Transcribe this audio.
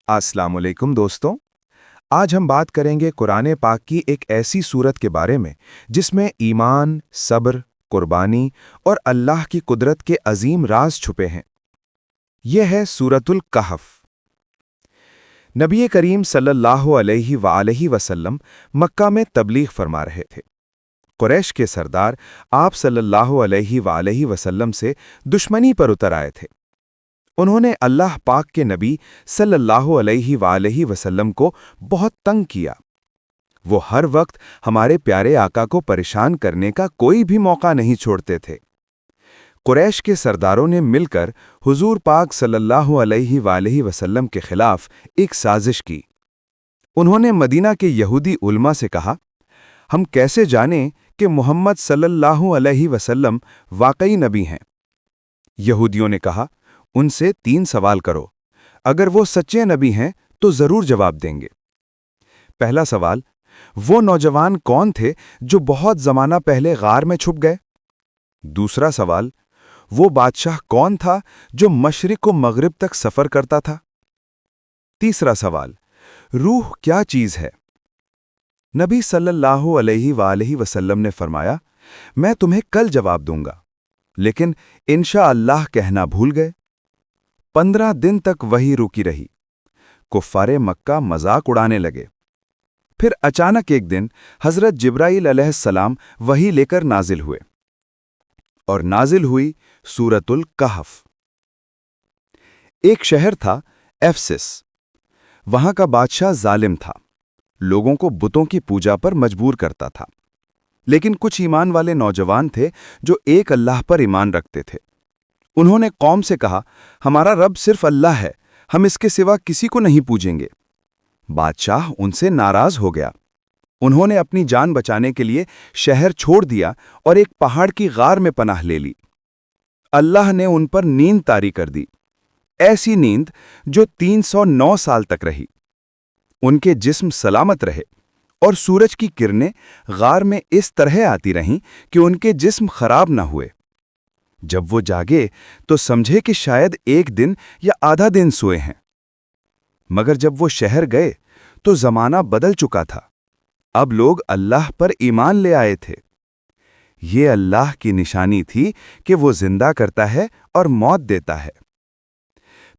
अस्सलाम वालेकुम दोस्तों। आज हम बात करेंगे कुरान पाक की एक ऐसी सूरत के बारे में जिसमें ईमान, सब्र, कुर्बानी और अल्लाह की कुदरत के अजीम राज छुपे हैं। यह है सूरतुल कहफ। नबी करीम सल्लल्लाहु अलैहि वसल्लम मक्का में तबलीग फरमा रहे थे। कुरैश के सरदार आप सल्लल्लाहु अलैहि वसल्लम से दुश्मनी पर उतर आए थे। उन्होंने अल्लाह पाक के नबी सल्लल्लाहु अलैहि वसल्लम को बहुत तंग किया। वो हर वक्त हमारे प्यारे आका को परेशान करने का कोई भी मौका नहीं छोड़ते थे। कुरैश के सरदारों ने मिलकर हुजूर पाक सल्लल्लाहु अलैहि वसल्लम के खिलाफ एक साजिश की। उन्होंने मदीना के यहूदी उलमा से कहा, हम कैसे जानें कि मोहम्मद सल्लल्लाहु अलैहि वसल्लम वाकई नबी हैं? यहूदियों ने कहा, उनसे 3 सवाल करो। अगर वो सच्चे नबी हैं तो जरूर जवाब देंगे। पहला सवाल, वो नौजवान कौन थे जो बहुत जमाना पहले गार में छुप गए? दूसरा सवाल, वो बादशाह कौन था जो मशरिक व मगरिब तक सफर करता था? तीसरा सवाल, रूह क्या चीज है? नबी सल्लल्लाहु अलैहि वसल्लम ने फरमाया, मैं तुम्हें कल जवाब दूंगा, लेकिन इंशाअल्लाह कहना भूल गए। 15 दिन तक वही रुकी रही। कुफ्फारे मक्का मजाक उड़ाने लगे। फिर अचानक एक दिन हजरत जिब्राईल अलैहिस्सलाम वही लेकर नाजिल हुए, और नाजिल हुई सूरतुल कहफ। एक शहर था एफसिस। वहां का बादशाह जालिम था, लोगों को बुतों की पूजा पर मजबूर करता था। लेकिन कुछ ईमान वाले नौजवान थे जो एक अल्लाह पर ईमान रखते थे। उन्होंने कौम से कहा, हमारा रब सिर्फ अल्लाह है, हम इसके सिवा किसी को नहीं पूजेंगे। बादशाह उनसे नाराज हो गया। उन्होंने अपनी जान बचाने के लिए शहर छोड़ दिया और एक पहाड़ की गार में पनाह ले ली। अल्लाह ने उन पर नींद तारी कर दी, ऐसी नींद जो 309 साल तक रही। उनके जिस्म सलामत रहे और सूरज की किरणें गार में इस तरह आती रहीं कि उनके जिस्म खराब न हुए। जब वो जागे तो समझे कि शायद एक दिन या आधा दिन सोए हैं। मगर जब वो शहर गए तो जमाना बदल चुका था। अब लोग अल्लाह पर ईमान ले आए थे। ये अल्लाह की निशानी थी कि वो जिंदा करता है और मौत देता है।